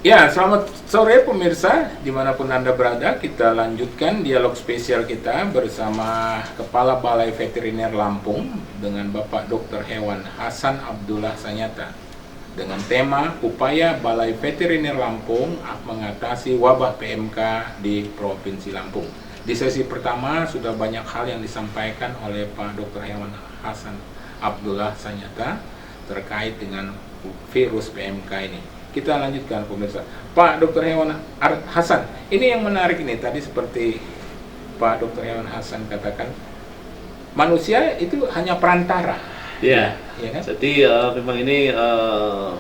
Ya, selamat sore pemirsa, dimanapun Anda berada. Kita lanjutkan dialog spesial kita bersama Kepala Balai Veteriner Lampung dengan Bapak Dr. Hewan Hasan Abdullah Sanyata dengan tema upaya Balai Veteriner Lampung mengatasi wabah PMK di Provinsi Lampung. Di sesi pertama sudah banyak hal yang disampaikan oleh Pak Dr. Hewan Hasan Abdullah Sanyata terkait dengan virus PMK ini. Kita lanjutkan pemirsa. Pak Dr. Hewan Hasan, ini yang menarik ini tadi seperti Pak Dr. Hewan Hasan katakan, manusia itu hanya perantara. Ya, kan? Jadi memang ini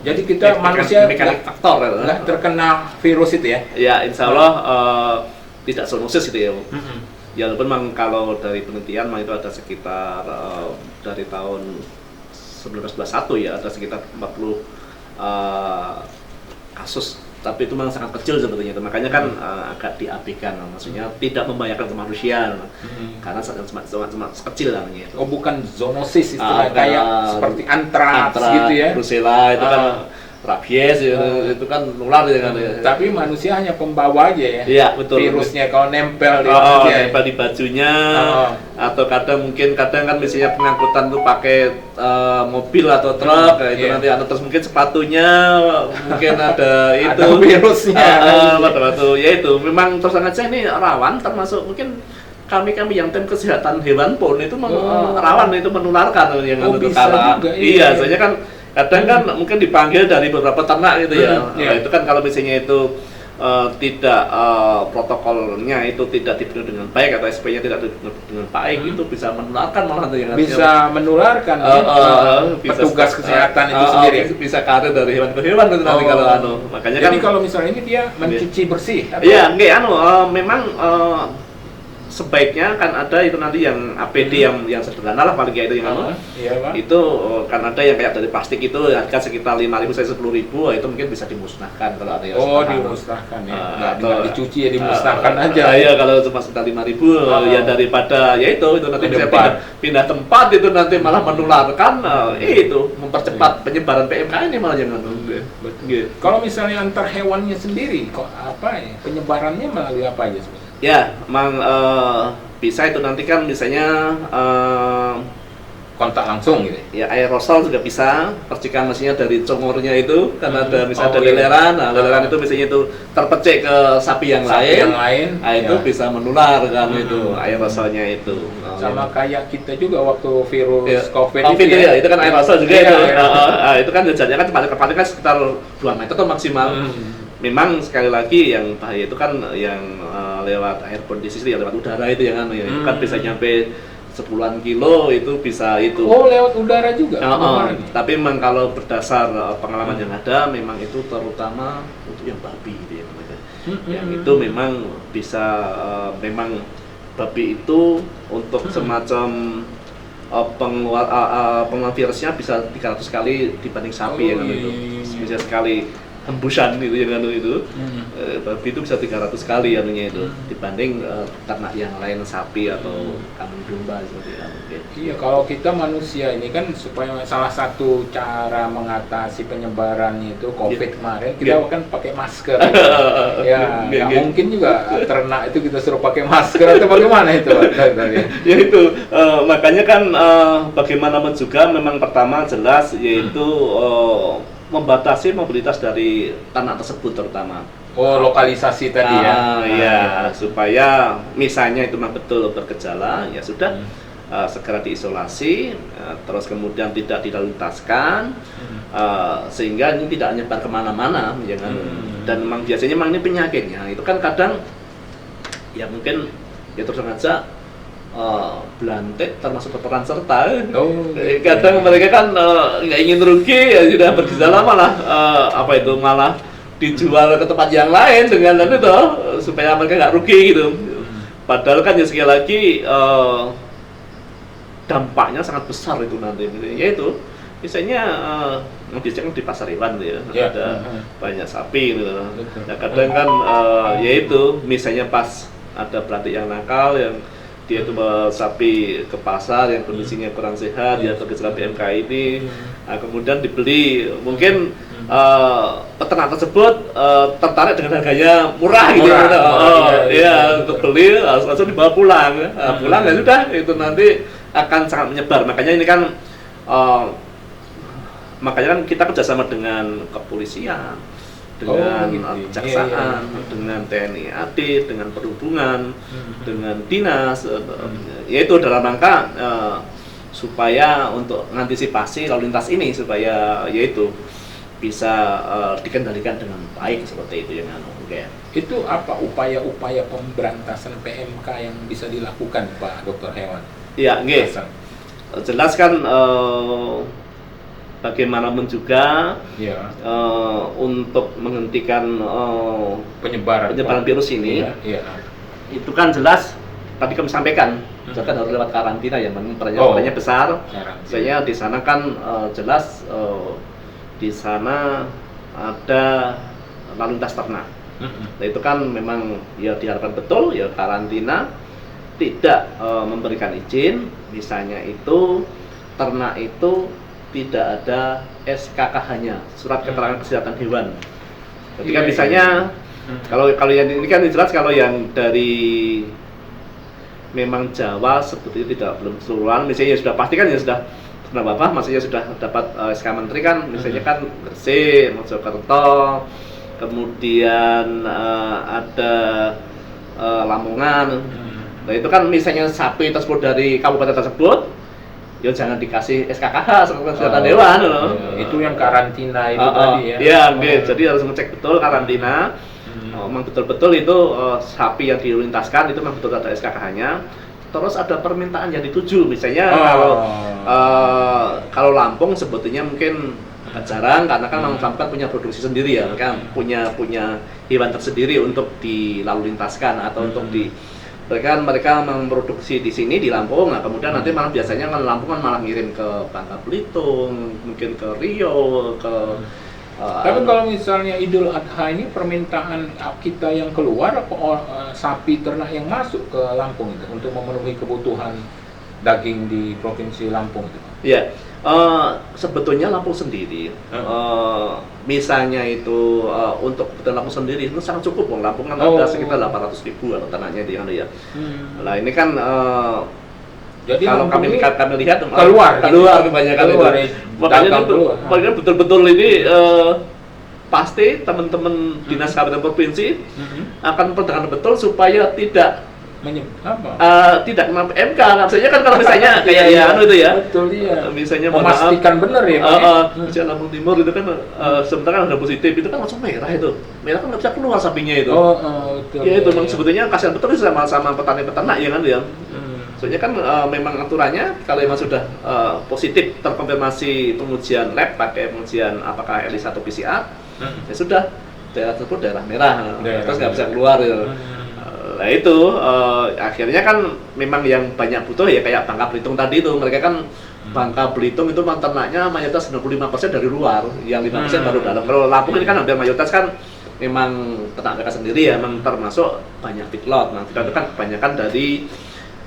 jadi kita manusia mekanik faktor nggak terkena virus itu ya? Ya, insya Allah tidak zoonosis gitu ya. Ya, walaupun memang kalau dari penelitian memang itu ada sekitar dari tahun 1921 ya ada sekitar 40 kasus, tapi itu memang sangat kecil sebetulnya itu, makanya kan agak diabaikan, maksudnya tidak membahayakan ke manusia karena sangat kecil namanya itu. Oh, bukan zoonosis istilah kayak seperti antraks gitu ya? Brusela itu kan rabies itu kan nular ya kan. Tapi manusia hanya pembawa aja ya. Iya, betul. Virusnya kalau nempel di bajunya. Nempel di bajunya. Atau kadang kan misalnya pengangkutan tuh pakai mobil atau truk itu nanti atau terus mungkin sepatunya mungkin ada itu ada virusnya. Betul. Ya itu memang terus aja ini rawan, termasuk mungkin kami yang tim kesehatan hewan pun itu rawan itu menularkan yang bisa juga, iya, soalnya kan kadang kan mungkin dipanggil dari beberapa ternak gitu ya. Nah, itu kan kalau misalnya itu tidak protokolnya itu tidak dipenuhi dengan baik atau SP-nya tidak dipenuhi dengan baik, itu bisa menularkan malah yang bisa menularkan petugas kesehatan itu sendiri. Bisa karir dari hewan ke hewan itu nanti kalau makanya jadi kan kalau misalnya ini dia mencuci bersih. Iya, enggak memang sebaiknya kan ada itu nanti yang APD yang sederhana lah paling kayak itu yang itu kan ada yang kayak dari plastik itu harga sekitar 5.000 sampai 10.000, itu mungkin bisa dimusnahkan kalau ada yang dimusnahkan ya, nggak dicuci ya dimusnahkan aja. Iya, kalau cuma sekitar 5.000 ya daripada ya itu nanti bisa pindah tempat itu nanti malah menularkan itu mempercepat penyebaran PMK ini malah jangan. Kalau misalnya antar hewannya sendiri kok penyebarannya melalui apa aja sebenarnya? Ya, memang bisa itu nanti kan misalnya kontak langsung gitu. Ya, aerosol juga bisa, percikan mesinnya dari congornya itu kan ada misalnya ada leleran, leleran itu misalnya itu terpecik ke sapi yang lain. Nah, itu bisa menular kan itu aerosolnya itu. Sama kayak kita juga waktu virus COVID itu ya, itu kan aerosol juga itu. Itu kan jaraknya kan paling kan sekitar 2 meter tuh maksimal. Memang sekali lagi yang bahaya itu kan yang lewat airborne disease ya, lewat udara itu yang kan bisa nyampe 10-an kilo itu bisa itu. Oh, lewat udara juga? Tapi memang kalau berdasar pengalaman yang ada, memang itu terutama untuk yang babi gitu ya. Yang itu memang bisa, memang babi itu untuk semacam pengeluaran virusnya bisa 300 kali dibanding sapi yang itu. Bisa sekali hembusan itu yang babi itu bisa 300 kali anunya itu dibanding ternak yang lain, sapi atau kambing domba seperti itu. Iya, kalau kita manusia ini kan supaya salah satu cara mengatasi penyebaran itu COVID kemarin kita kan pakai masker. Ya, mungkin juga ternak itu kita suruh pakai masker atau bagaimana itu? Ya itu makanya kan bagaimanapun juga memang pertama jelas yaitu membatasi mobilitas dari tanah tersebut terutama. Oh, lokalisasi tadi ya. Supaya misalnya itu memang betul bergejala, ya sudah segera diisolasi, terus kemudian tidak dilalutaskan, sehingga ini tidak nyebar kemana-mana, dan memang biasanya memang ini penyakitnya itu kan kadang ya mungkin ya terus saja belantik termasuk peran serta. Kadang mereka kan nggak ingin rugi ya sudah bergejala malah malah dijual ke tempat yang lain dengan itu supaya mereka nggak rugi gitu. Padahal kan ya sekali lagi dampaknya sangat besar itu nanti, yaitu misalnya biasanya di pasar hewan gitu ya, ada banyak sapi gitu. Nah, kadang kan yaitu misalnya pas ada belantik yang nakal yang dia itu bawa sapi ke pasar yang kondisinya kurang sehat, dia tergejala PMK ini, nah, kemudian dibeli, mungkin peternak tersebut tertarik dengan harganya murah gitu Murah, ya. iya, Untuk beli langsung dibawa pulang. Pulang ya sudah, itu nanti akan sangat menyebar. Makanya ini kan kita kerjasama dengan kepolisian, dengan kejaksaan, dengan TNI AD, dengan perhubungan, dengan dinas, yaitu dalam rangka supaya untuk mengantisipasi lalu lintas ini supaya yaitu bisa dikendalikan dengan baik seperti itu yang Itu apa upaya-upaya pemberantasan PMK yang bisa dilakukan Pak Dr. Hewan? Ya, jelas kan bagaimanapun juga untuk menghentikan penyebaran virus ini, itu kan jelas tadi kami sampaikan, kan harus lewat karantina ya, memang perannya besar. Saya di sana kan jelas di sana ada lalu lintas ternak. Nah, itu kan memang ya diharapkan betul ya karantina tidak memberikan izin, misalnya itu ternak itu tidak ada SKKH-nya, surat keterangan kesehatan hewan. Jadi kan misalnya kalau yang ini kan jelas kalau yang dari memang Jawa seperti itu belum keseluruhan, misalnya sudah pasti kan ya sudah Bapak, maksudnya sudah dapat SK Menteri kan, misalnya kan Gresik, Mojokerto, kemudian ada Lamongan. Nah itu kan misalnya sapi tersebut dari kabupaten tersebut, ya jangan dikasih SKKH surat kesehatan hewan loh. Itu yang karantina itu tadi ya. Iya, jadi harus ngecek betul karantina. Memang betul-betul itu sapi yang dilintaskan itu memang betul ada SKKH-nya. Terus ada permintaan yang dituju, misalnya kalau Lampung sebetulnya mungkin agak jarang karena kan Lampung kan punya produksi sendiri ya, kan punya hewan tersendiri untuk dilalu lintaskan atau untuk mereka memproduksi di sini di Lampung. Nah kemudian nanti malah biasanya kan Lampung kan malah ngirim ke Bangka Belitung, mungkin ke Riau, ke tapi kalau misalnya Idul Adha ini permintaan kita yang keluar sapi ternak yang masuk ke Lampung itu untuk memenuhi kebutuhan daging di provinsi Lampung itu. Iya, sebetulnya Lampung sendiri, misalnya itu untuk kebutuhan Lampung sendiri itu sangat cukup. Lampung kan ada sekitar 800.000 kalau ternaknya di sana ya. Nah ini kan jadi kalau kami lihat keluar kebanyakan itu. Makanya betul-betul ini pasti teman-teman dinas kabupaten provinsi akan memperhatikan betul supaya tidak tidak kena PMK. Maksudnya kan kalau misalnya kayak itu ya. Betul ya. Misalnya memastikan benar ya. Misalnya Lampung Timur itu kan sementara ada positif itu kan langsung merah itu. Merah kan nggak bisa keluar sapinya itu. Betul. Ya itu memang sebetulnya kasihan betul sama petani-peternak ya kan ya. Soalnya kan memang aturannya kalau memang sudah positif terkonfirmasi pengujian lab pakai pengujian apakah ELISA atau PCR, ya sudah daerah tersebut daerah merah, terus nggak bisa keluar ya. Nah itu akhirnya kan memang yang banyak butuh ya kayak Bangka Belitung tadi itu, mereka kan Bangka Belitung itu ternaknya mayoritas 95% dari luar, yang 5% baru dalam. Kalau Lampung ini kan hampir mayoritas kan memang ternak mereka sendiri ya, memang termasuk banyak feedlot. Nah feedlot itu kan kebanyakan dari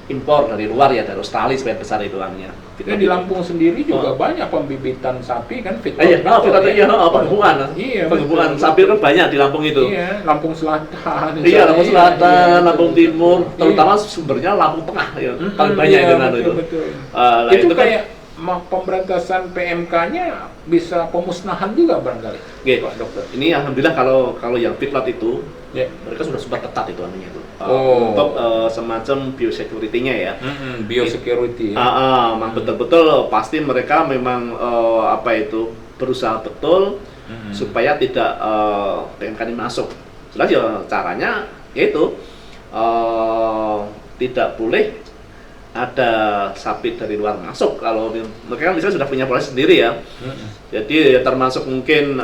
impor dari luar ya, dari Australia sebagian besar itu uangnya. Nah, di Lampung sendiri juga banyak pembibitan sapi kan, feedlot. Penghubungan sapi kan banyak di Lampung itu. Iya, Lampung Selatan. Iya, Lampung Selatan, Lampung Timur, terutama sumbernya Lampung Tengah ya, paling banyak itu. Itu kayak pemberantasan PMK-nya bisa pemusnahan juga barangkali. Pak Dokter. Ini alhamdulillah kalau yang feedlot itu mereka sudah sempat ketat itu anunya itu. Untuk semacam biosecurity-nya ya. Biosecurity ya. Memang betul-betul pasti mereka memang berusaha betul supaya tidak PMK ini masuk. Jelas ya caranya yaitu tidak boleh ada sapi dari luar masuk. Kalau mereka kan misalnya sudah punya proses sendiri ya. Jadi ya termasuk mungkin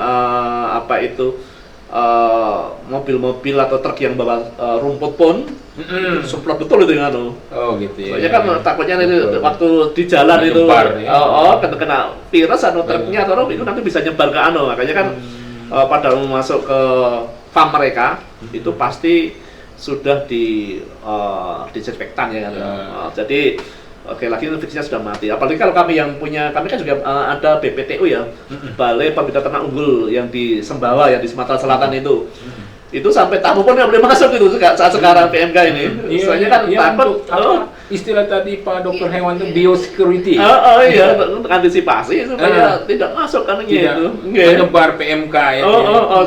mobil-mobil atau truk yang bawa rumput pun semprot betul itu kan. Gitu ya. Soalnya kan takutnya itu waktu di jalan itu kena virus atau truknya atau itu nanti bisa nyebar ke makanya kan pada masuk ke farm mereka itu pasti sudah disinfektan ya kan. Jadi oke lagi fiksinya sudah mati. Apalagi kalau kami yang punya, kami kan juga ada BPTU ya, Balai Pembina Ternak Unggul yang di Sembawa, yang di Sumatera Selatan itu. Itu sampai tamu pun nggak boleh masuk itu saat sekarang PMK ini. Soalnya kan takut. Istilah tadi Pak Dokter Hewan itu biosecurity. Iya, untuk antisipasi supaya tidak masuk kan gitu. Menyebar PMK ya.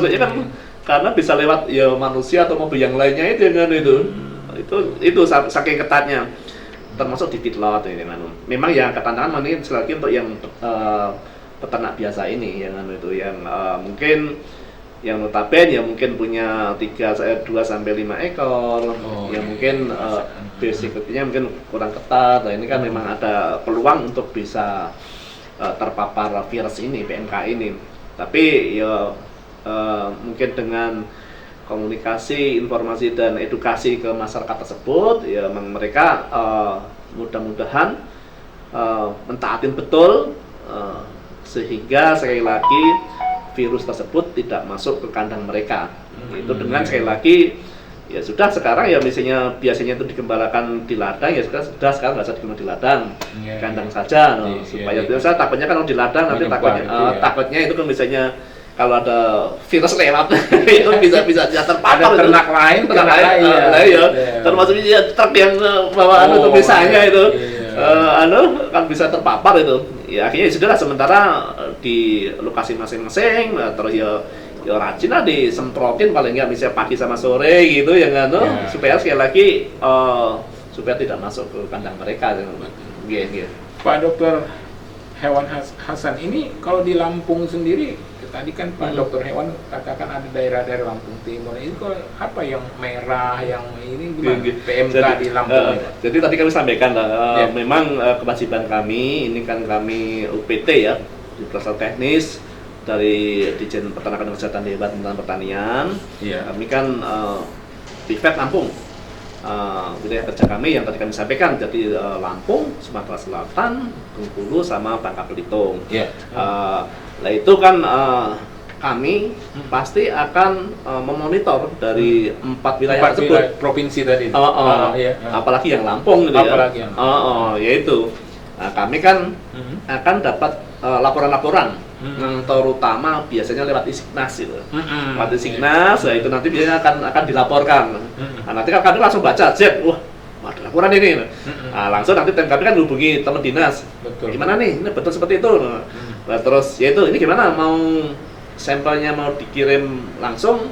Soalnya kan karena bisa lewat ya manusia atau mobil yang lainnya itu kan itu saking ketatnya. Termasuk di feedlot ini kan. Memang yang ketantangan ini selagi untuk yang peternak biasa ini yang itu yang mungkin yang notabene ya mungkin punya 2 sampai 5 ekor, yang mungkin biosecurity-nya mungkin kurang ketat. Nah, ini kan memang ada peluang untuk bisa terpapar virus ini, PMK ini. Tapi ya mungkin dengan komunikasi, informasi dan edukasi ke masyarakat tersebut, ya mereka mudah-mudahan mentaatin betul sehingga sekali lagi virus tersebut tidak masuk ke kandang mereka. Itu dengan sekali lagi ya sudah sekarang ya misalnya biasanya itu digembalakan di ladang ya sudah sekarang nggak usah digembalakan di ladang, kandang saja supaya biasa takutnya kan kalau di ladang nanti takutnya itu kan misalnya kalau ada virus lewat itu bisa terpapar ternak lain termasuk truk yang bawa untuk misalnya itu kan bisa terpapar itu ya. Akhirnya sudah sementara di lokasi masing-masing terus ya rajin lah disemprotin paling nggak bisa pagi sama sore gitu ya kan supaya sekali lagi supaya tidak masuk ke kandang mereka gitu. Pak Dokter Hewan Hasan ini kalau di Lampung sendiri tadi kan Pak Dokter Hewan katakan ada daerah-daerah Lampung Timur ini kalau apa yang merah yang ini gimana PMK di Lampung jadi tadi kami sampaikan memang kewajiban kami ini kan kami UPT ya di Prasal Teknis dari Dijen Peternakan dan Kesehatan Hewan dan Pertanian. Kami kan Pivot Lampung wilayah kerja kami yang tadi kami sampaikan jadi Lampung, Sumatera Selatan, Bengkulu sama Bangka Belitung. Nah itu kan kami pasti akan memonitor dari 4 wilayah tersebut. Provinsi tadi. Apalagi yang Lampung gitu ya. Yaitu. Nah, kami kan akan dapat laporan-laporan terutama biasanya lewat Isignas itu. Lewat Isignas, itu nanti biasanya akan dilaporkan. Nah, nanti kan kami langsung baca, wah ada laporan ini. Nah, langsung nanti kami kan hubungi teman dinas. Gimana nih? Ini betul seperti itu. Nah, terus yaitu ini gimana mau sampelnya mau dikirim langsung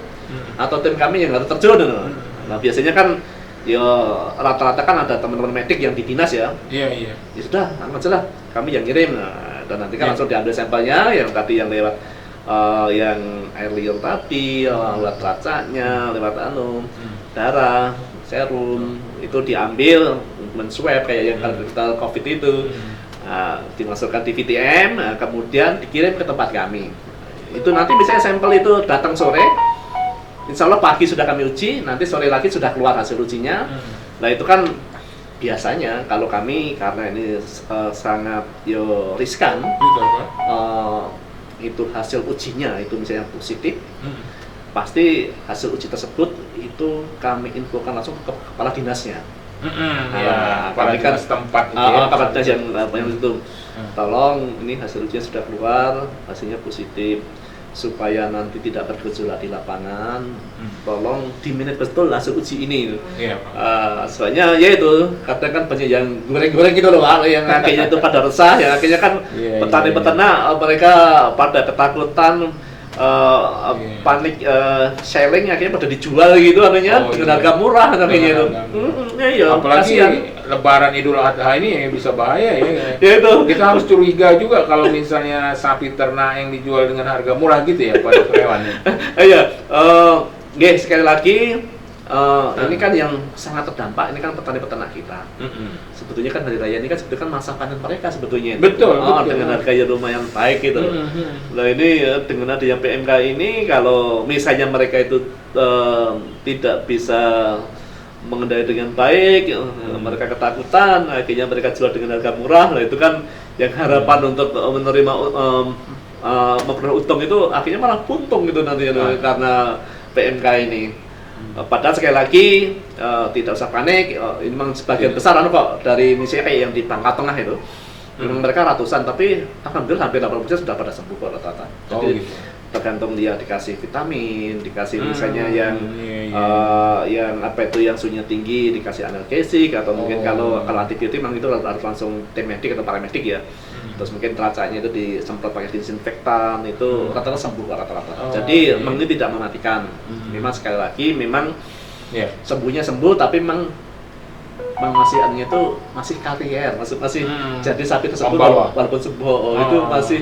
atau tim kami yang harus terjun. Nah, biasanya kan ya rata-rata kan ada teman-teman medik yang di dinas ya. Ya sudah, aja lah kami yang ngirim. Nah, dan nanti kan langsung diambil sampelnya yang tadi yang lewat yang air liur tadi, lewat racanya, lewat darah, serum itu diambil men-swab kayak yang kita COVID itu. Dimasukkan di VTM, kemudian dikirim ke tempat kami. Itu nanti misalnya sampel itu datang sore, insya Allah pagi sudah kami uji, nanti sore lagi sudah keluar hasil ujinya. Nah itu kan biasanya kalau kami karena ini sangat riskan, itu hasil ujinya itu misalnya positif, pasti hasil uji tersebut itu kami infokan langsung ke kepala dinasnya. Kepala dinas tempat kepala dinas yang itu tolong ini hasil ujian sudah keluar hasilnya positif supaya nanti tidak bergejolak di lapangan tolong diminit betul hasil uji ini soalnya ya itu kadang kan banyak yang goreng-goreng gitu loh yang akhirnya itu pada resah yang akhirnya kan petani-peternak mereka pada ketakutan panik selling akhirnya pada dijual gitu dengan harga murah akhirnya itu. Apalagi Lebaran Idul Adha ini bisa bahaya ya. Itu kita harus curiga juga kalau misalnya sapi ternak yang dijual dengan harga murah gitu ya Pak Dokter Hewan. Sekali lagi ini kan yang sangat terdampak ini kan petani-peternak kita. Sebetulnya kan hari raya ini kan sebetulnya kan masa panen mereka sebetulnya. Betul. Dengan harga yang lumayan baik gitu. Nah ini dengan adanya PMK ini kalau misalnya mereka itu tidak bisa mengendalikan dengan baik, mereka ketakutan, akhirnya mereka jual dengan harga murah. Nah itu kan yang harapan untuk menerima memperoleh untung itu akhirnya malah buntung gitu nanti karena PMK ini. Padahal sekali lagi tidak usah panik. Ini memang sebagian besar kok dari misalnya kayak yang di Bangka Tengah itu. Memang mereka ratusan, tapi alhamdulillah hampir 80% sudah pada sembuh kok rata-rata. Jadi tergantung dia dikasih vitamin, dikasih misalnya yang yang apa itu yang suhunya tinggi dikasih analgesik, atau mungkin kalau antibiotik memang itu harus langsung tim medik atau paramedik ya. Terus mungkin teracanya itu disemprot pakai disinfektan, itu rata-rata sembuh rata-rata. Jadi memang ini tidak mematikan. Memang sekali lagi memang sembuhnya sembuh, tapi memang masih anunya itu masih karier, masih jadi sapi tersebut walaupun sembuh itu masih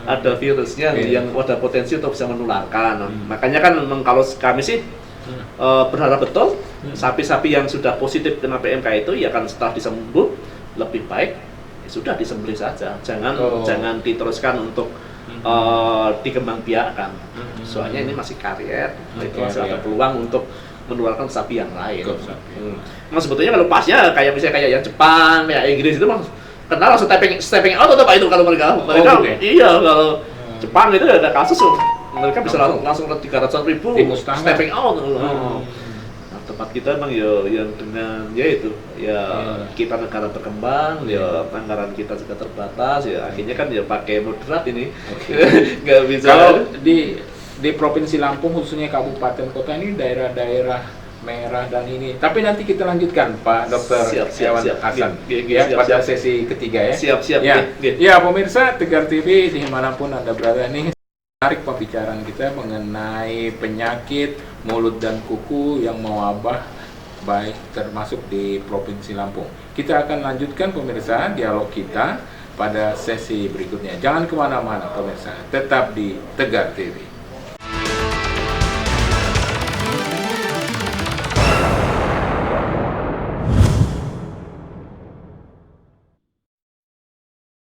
ada virusnya yang ada potensi untuk bisa menularkan. Makanya kan memang kalau kami sih berharap betul sapi-sapi yang sudah positif kena PMK itu ya kan setelah disembuh lebih baik ya sudah disembelih saja, jangan diteruskan untuk dikembangbiakkan. Soalnya ini masih karier, itu masih ada peluang untuk menularkan sapi yang lain. Nah, sebetulnya kalau pasnya kayak misalnya kayak yang Jepang, kayak Inggris itu kenal langsung stepping out atau apa itu kalau mereka iya, kalau Jepang itu ada kasus mereka bisa langsung 300.000 stepping out. Nah, tempat kita memang ya yang dengan ya itu kita negara berkembang, ya anggaran kita juga terbatas, ya akhirnya kan ya pakai moderat ini. Nggak bisa. Kalau di Provinsi Lampung khususnya kabupaten kota ini daerah-daerah merah dan ini, tapi nanti kita lanjutkan Pak Dr. Hewan Hasan pada sesi ketiga ya. Siap. Ya pemirsa Tegar TV dimanapun Anda berada, nih menarik pembicaraan kita mengenai penyakit mulut dan kuku yang mewabah baik termasuk di Provinsi Lampung. Kita akan lanjutkan pemirsa dialog kita pada sesi berikutnya. Jangan kemana-mana pemirsa, tetap di Tegar TV.